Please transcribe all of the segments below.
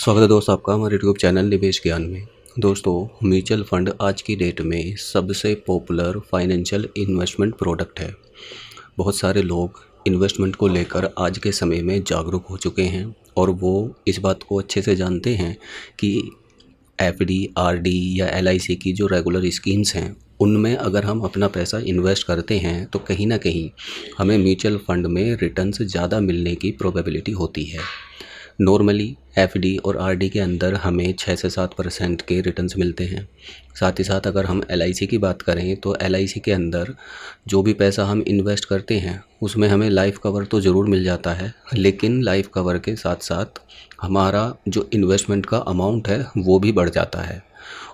स्वागत है दोस्त आपका हमारे यूट्यूब चैनल निवेश ज्ञान में। दोस्तों, म्यूचुअल फंड आज की डेट में सबसे पॉपुलर फाइनेंशियल इन्वेस्टमेंट प्रोडक्ट है। बहुत सारे लोग इन्वेस्टमेंट को लेकर आज के समय में जागरूक हो चुके हैं और वो इस बात को अच्छे से जानते हैं कि एफडी, आरडी या एलआईसी की जो रेगुलर स्कीम्स हैं उनमें अगर हम अपना पैसा इन्वेस्ट करते हैं तो कहीं ना कहीं हमें म्यूचुअल फंड में रिटर्न्स ज़्यादा मिलने की प्रोबेबिलिटी होती है। नॉर्मली एफडी और आरडी के अंदर हमें 6 से 7% के रिटर्न्स मिलते हैं। साथ ही साथ अगर हम एलआईसी की बात करें तो एलआईसी के अंदर जो भी पैसा हम इन्वेस्ट करते हैं उसमें हमें लाइफ कवर तो ज़रूर मिल जाता है, लेकिन लाइफ कवर के साथ साथ हमारा जो इन्वेस्टमेंट का अमाउंट है वो भी बढ़ जाता है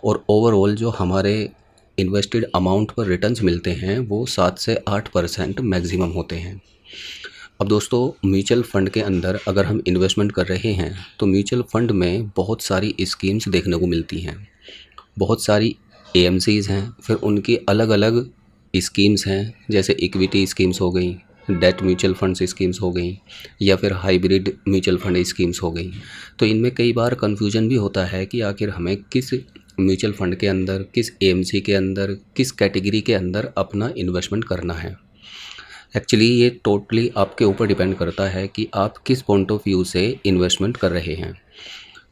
और ओवरऑल जो हमारे इन्वेस्टेड अमाउंट पर रिटर्न्स मिलते हैं वो 7 से 8% मैक्सिमम होते हैं। अब दोस्तों, म्यूचुअल फ़ंड के अंदर अगर हम इन्वेस्टमेंट कर रहे हैं तो म्यूचुअल फ़ंड में बहुत सारी स्कीम्स देखने को मिलती हैं। बहुत सारी एएमसीज़ हैं, फिर उनकी अलग अलग स्कीम्स हैं, जैसे इक्विटी स्कीम्स हो गई, डेट म्यूचुअल फंड्स स्कीम्स हो गई या फिर हाइब्रिड म्यूचुअल फंड स्कीम्स हो गई। तो इनमें कई बार कन्फ्यूजन भी होता है कि आखिर हमें किस म्यूचुअल फ़ंड के अंदर, किस एएमसी के अंदर, किस कैटेगरी के अंदर अपना इन्वेस्टमेंट करना है। एक्चुअली ये टोटली आपके ऊपर डिपेंड करता है कि आप किस पॉइंट ऑफ व्यू से इन्वेस्टमेंट कर रहे हैं।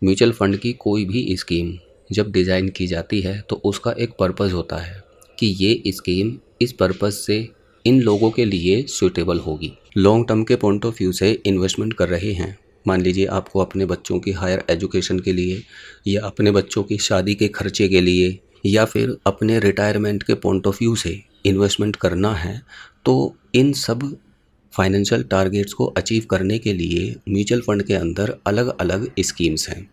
म्यूचुअल फ़ंड की कोई भी स्कीम जब डिज़ाइन की जाती है तो उसका एक पर्पज़ होता है कि ये स्कीम इस पर्पज़ से इन लोगों के लिए सूटेबल होगी। लॉन्ग टर्म के पॉइंट ऑफ व्यू से इन्वेस्टमेंट कर रहे हैं, मान लीजिए आपको अपने बच्चों की हायर एजुकेशन के लिए या अपने बच्चों की शादी के खर्चे के लिए या फिर अपने रिटायरमेंट के पॉइंट ऑफ व्यू से इन्वेस्टमेंट करना है, तो इन सब फाइनेंशियल टारगेट्स को अचीव करने के लिए म्यूचुअल फ़ंड के अंदर अलग अलग स्कीम्स हैं।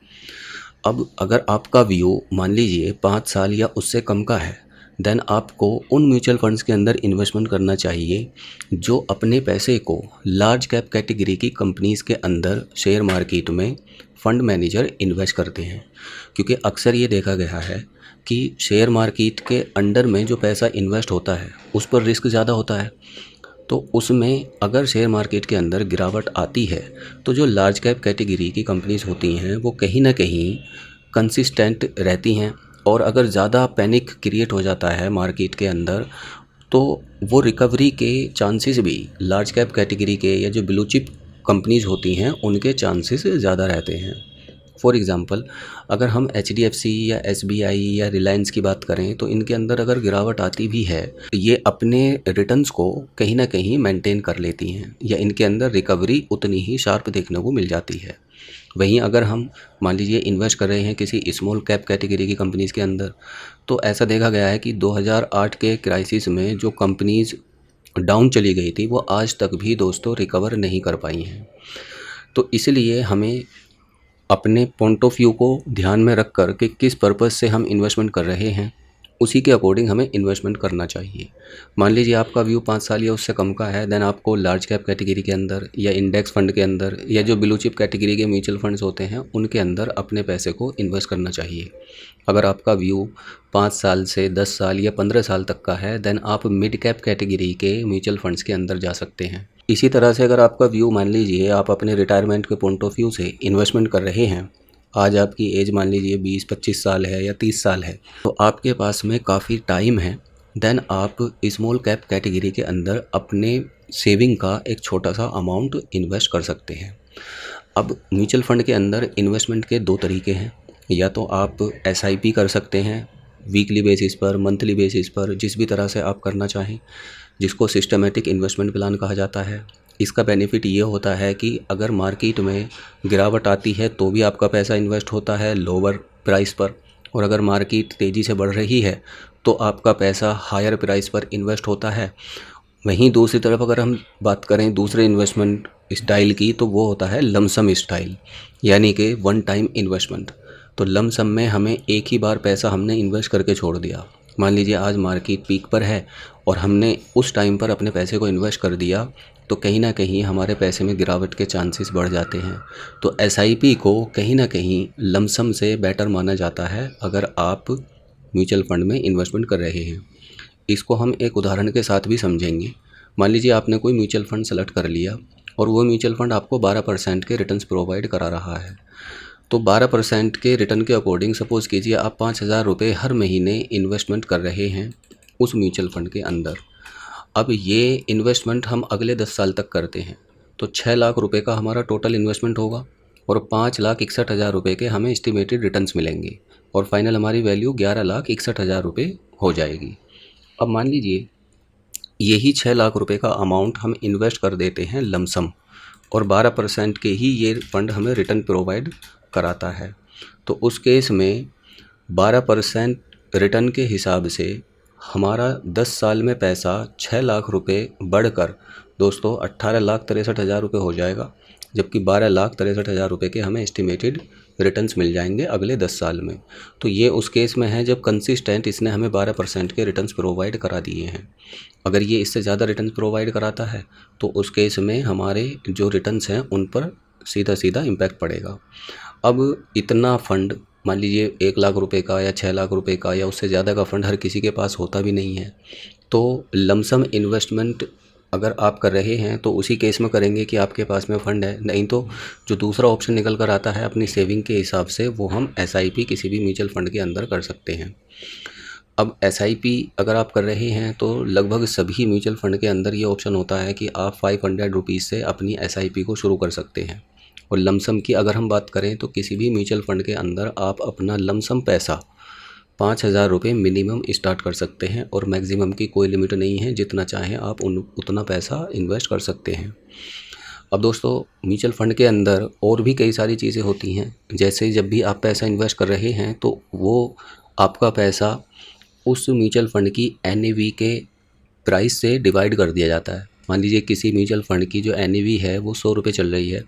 अब अगर आपका व्यू मान लीजिए 5 साल या उससे कम का है, देन आपको उन म्यूचुअल फंड्स के अंदर इन्वेस्टमेंट करना चाहिए जो अपने पैसे को लार्ज कैप कैटेगरी की कंपनीज़ के अंदर शेयर मार्केट में फ़ंड मैनेजर इन्वेस्ट करते हैं। क्योंकि अक्सर ये देखा गया है कि शेयर मार्केट के अंडर में जो पैसा इन्वेस्ट होता है उस पर रिस्क ज़्यादा होता है, तो उसमें अगर शेयर मार्केट के अंदर गिरावट आती है तो जो लार्ज कैप कैटेगरी की कंपनीज़ होती हैं वो कहीं ना कहीं कंसिस्टेंट रहती हैं, और अगर ज़्यादा पैनिक क्रिएट हो जाता है मार्केट के अंदर तो वो रिकवरी के चांसेस भी लार्ज कैप कैटेगरी के या जो ब्लू चिप कंपनीज़ होती हैं उनके चांसेस ज़्यादा रहते हैं। फॉर एग्ज़ाम्पल, अगर हम एचडीएफसी या एसबीआई या रिलायंस की बात करें तो इनके अंदर अगर गिरावट आती भी है, ये अपने रिटर्न्स को कहीं ना कहीं मेंटेन कर लेती हैं या इनके अंदर रिकवरी उतनी ही शार्प देखने को मिल जाती है। वहीं अगर हम मान लीजिए इन्वेस्ट कर रहे हैं किसी स्मॉल कैप कैटेगरी की कंपनीज़ के अंदर, तो ऐसा देखा गया है कि 2008 के क्राइसिस में जो कंपनीज़ डाउन चली गई थी वो आज तक भी दोस्तों रिकवर नहीं कर पाई हैं। तो इसलिए हमें अपने पॉइंट ऑफ व्यू को ध्यान में रख कर कि किस पर्पज़ से हम इन्वेस्टमेंट कर रहे हैं उसी के अकॉर्डिंग हमें इन्वेस्टमेंट करना चाहिए। मान लीजिए आपका व्यू 5 साल या उससे कम का है, देन आपको लार्ज कैप कैटेगरी के अंदर या इंडेक्स फंड के अंदर या जो ब्लू चिप कैटेगरी के म्यूचुअल फंड्स होते हैं उनके अंदर अपने पैसे को इन्वेस्ट करना चाहिए। अगर आपका व्यू 5 साल से 10 साल या 15 साल तक का है, देन आप मिड कैप कैटेगरी के म्यूचुअल फंड्स के अंदर जा सकते हैं। इसी तरह से अगर आपका व्यू मान लीजिए आप अपने रिटायरमेंट के पॉइंट ऑफ व्यू से इन्वेस्टमेंट कर रहे हैं, आज आपकी एज मान लीजिए 20-25 साल है या 30 साल है, तो आपके पास में काफ़ी टाइम है, देन आप स्मॉल कैप कैटेगरी के अंदर अपने सेविंग का एक छोटा सा अमाउंट इन्वेस्ट कर सकते हैं। अब म्यूचुअल फ़ंड के अंदर इन्वेस्टमेंट के 2 तरीके हैं, या तो आप एसआईपी कर सकते हैं वीकली बेसिस पर, मंथली बेसिस पर, जिस भी तरह से आप करना चाहें, जिसको सिस्टमेटिक इन्वेस्टमेंट प्लान कहा जाता है। इसका बेनिफिट ये होता है कि अगर मार्केट में गिरावट आती है तो भी आपका पैसा इन्वेस्ट होता है लोअर प्राइस पर, और अगर मार्केट तेज़ी से बढ़ रही है तो आपका पैसा हायर प्राइस पर इन्वेस्ट होता है। वहीं दूसरी तरफ अगर हम बात करें दूसरे इन्वेस्टमेंट स्टाइल की, तो वो होता है लमसम स्टाइल, यानी कि वन टाइम इन्वेस्टमेंट। तो लमसम में हमें एक ही बार पैसा हमने इन्वेस्ट करके छोड़ दिया। मान लीजिए आज मार्केट पीक पर है और हमने उस टाइम पर अपने पैसे को इन्वेस्ट कर दिया, तो कहीं ना कहीं हमारे पैसे में गिरावट के चांसेस बढ़ जाते हैं। तो एसआईपी को कहीं ना कहीं लमसम से बेटर माना जाता है अगर आप म्यूचुअल फंड में इन्वेस्टमेंट कर रहे हैं। इसको हम एक उदाहरण के साथ भी समझेंगे। मान लीजिए आपने कोई म्यूचुअल फंड सेलेक्ट कर लिया और वो म्यूचुअल फंड आपको 12% के रिटर्न्स प्रोवाइड करा रहा है। तो 12% के रिटर्न के अकॉर्डिंग सपोज़ कीजिए आप 5,000 रुपये हर महीने इन्वेस्टमेंट कर रहे हैं उस म्यूचुअल फ़ंड के अंदर। अब ये इन्वेस्टमेंट हम अगले 10 साल तक करते हैं तो 6 लाख रुपए का हमारा टोटल इन्वेस्टमेंट होगा और 5,61,000 रुपये के हमें एस्टिमेटेड रिटर्न्स मिलेंगे और फाइनल हमारी वैल्यू 11,61,000 रुपये हो जाएगी। अब मान लीजिए यही 6 लाख रुपए का अमाउंट हम इन्वेस्ट कर देते हैं लमसम और 12% के ही ये फ़ंड हमें रिटर्न प्रोवाइड कराता है। तो उस केस में 12% रिटर्न के हिसाब से हमारा 10 साल में पैसा 6 लाख रुपए बढ़कर दोस्तों 18,63,000 रुपये हो जाएगा, जबकि 12,63,000 रुपये के हमें एस्टिमेटेड रिटर्न्स मिल जाएंगे अगले 10 साल में। तो ये उस केस में है जब कंसिस्टेंट इसने हमें 12% के रिटर्न्स प्रोवाइड करा दिए हैं। अगर ये इससे ज़्यादा रिटर्न्स प्रोवाइड कराता है तो उस केस में हमारे जो रिटर्न्स हैं उन पर सीधा सीधा इम्पैक्ट पड़ेगा। अब इतना फ़ंड मान लीजिए 1 लाख रुपए का या 6 लाख रुपए का या उससे ज़्यादा का फ़ंड हर किसी के पास होता भी नहीं है। तो लमसम इन्वेस्टमेंट अगर आप कर रहे हैं तो उसी केस में करेंगे कि आपके पास में फ़ंड है, नहीं तो जो दूसरा ऑप्शन निकल कर आता है अपनी सेविंग के हिसाब से वो हम SIP किसी भी म्यूचुअल फ़ंड के अंदर कर सकते हैं। अब SIP अगर आप कर रहे हैं तो लगभग सभी म्यूचुअल फ़ंड के अंदर ये ऑप्शन होता है कि आप 500 रुपीज़ से अपनी SIP को शुरू कर सकते हैं। और लमसम की अगर हम बात करें तो किसी भी म्यूचुअल फ़ंड के अंदर आप अपना लमसम पैसा 5,000 रुपये मिनिमम स्टार्ट कर सकते हैं और मैक्सिमम की कोई लिमिट नहीं है, जितना चाहें आप उतना पैसा इन्वेस्ट कर सकते हैं। अब दोस्तों म्यूचुअल फ़ंड के अंदर और भी कई सारी चीज़ें होती हैं, जैसे जब भी आप पैसा इन्वेस्ट कर रहे हैं तो वो आपका पैसा उस म्यूचुअल फ़ंड की NAV के प्राइस से डिवाइड कर दिया जाता है। मान लीजिए किसी म्यूचुअल फ़ंड की जो NAV है वो 100 रुपये चल रही है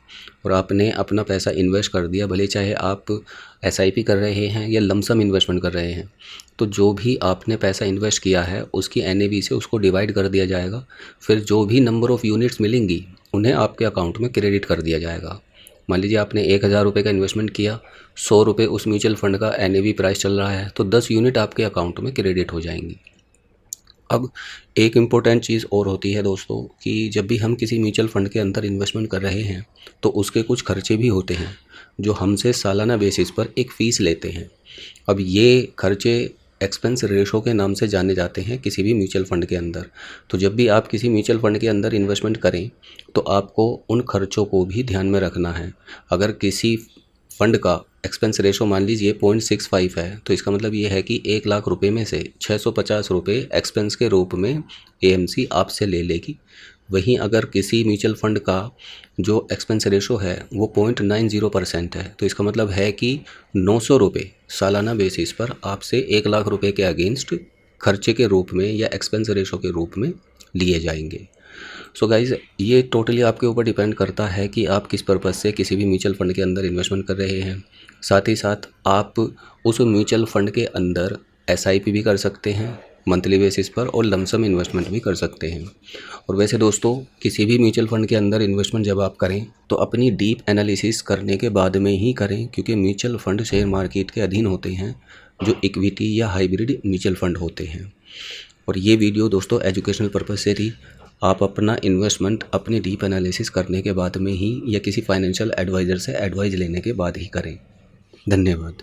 और आपने अपना पैसा इन्वेस्ट कर दिया, भले चाहे आप SIP कर रहे हैं या लमसम इन्वेस्टमेंट कर रहे हैं, तो जो भी आपने पैसा इन्वेस्ट किया है उसकी NAV से उसको डिवाइड कर दिया जाएगा। फिर जो भी नंबर ऑफ़ यूनिट्स मिलेंगी उन्हें आपके अकाउंट में क्रेडिट कर दिया जाएगा। मान लीजिए आपने 1,000 रुपये का इन्वेस्टमेंट किया, 100 रुपये उस म्यूचुअल फ़ंड का NAV प्राइस चल रहा है तो 10 यूनिट आपके अकाउंट में क्रेडिट हो जाएंगी। अब एक इम्पोर्टेंट चीज़ और होती है दोस्तों कि जब भी हम किसी म्यूचुअल फ़ंड के अंदर इन्वेस्टमेंट कर रहे हैं तो उसके कुछ खर्चे भी होते हैं जो हमसे सालाना बेसिस पर एक फ़ीस लेते हैं। अब ये खर्चे एक्सपेंस रेशो के नाम से जाने जाते हैं किसी भी म्यूचुअल फ़ंड के अंदर। तो जब भी आप किसी म्यूचुअल फ़ंड के अंदर इन्वेस्टमेंट करें तो आपको उन खर्चों को भी ध्यान में रखना है। अगर किसी फ़ंड का एक्सपेंस रेशो मान लीजिए 0.65 है तो इसका मतलब ये है कि 1 लाख रुपए में से 650 रुपये एक्सपेंस के रूप में AMC आपसे ले लेगी। वहीं अगर किसी म्यूचुअल फ़ंड का जो एक्सपेंस रेशो है वो 0.90% है तो इसका मतलब है कि 900 रुपये सालाना बेसिस पर आपसे 1 लाख रुपए के अगेंस्ट खर्चे के रूप में या एक्सपेंस रेशो के रूप में लिए जाएंगे। सो गाइज़ ये टोटली आपके ऊपर डिपेंड करता है कि आप किस पर्पज़ से किसी भी म्यूचुअल फ़ंड के अंदर इन्वेस्टमेंट कर रहे हैं। साथ ही साथ आप उस म्यूचुअल फ़ंड के अंदर SIP भी कर सकते हैं मंथली बेसिस पर और लमसम इन्वेस्टमेंट भी कर सकते हैं। और वैसे दोस्तों किसी भी म्यूचुअल फ़ंड के अंदर इन्वेस्टमेंट जब आप करें तो अपनी डीप एनालिसिस करने के बाद में ही करें, क्योंकि म्यूचुअल फ़ंड शेयर मार्केट के अधीन होते हैं जो इक्विटी या हाइब्रिड म्यूचुअल फ़ंड होते हैं। और ये वीडियो दोस्तों एजुकेशनल पर्पज़ से थी। आप अपना इन्वेस्टमेंट अपनी डीप एनालिसिस करने के बाद में ही या किसी फाइनेंशियल एडवाइज़र से एडवाइस लेने के बाद ही करें। धन्यवाद।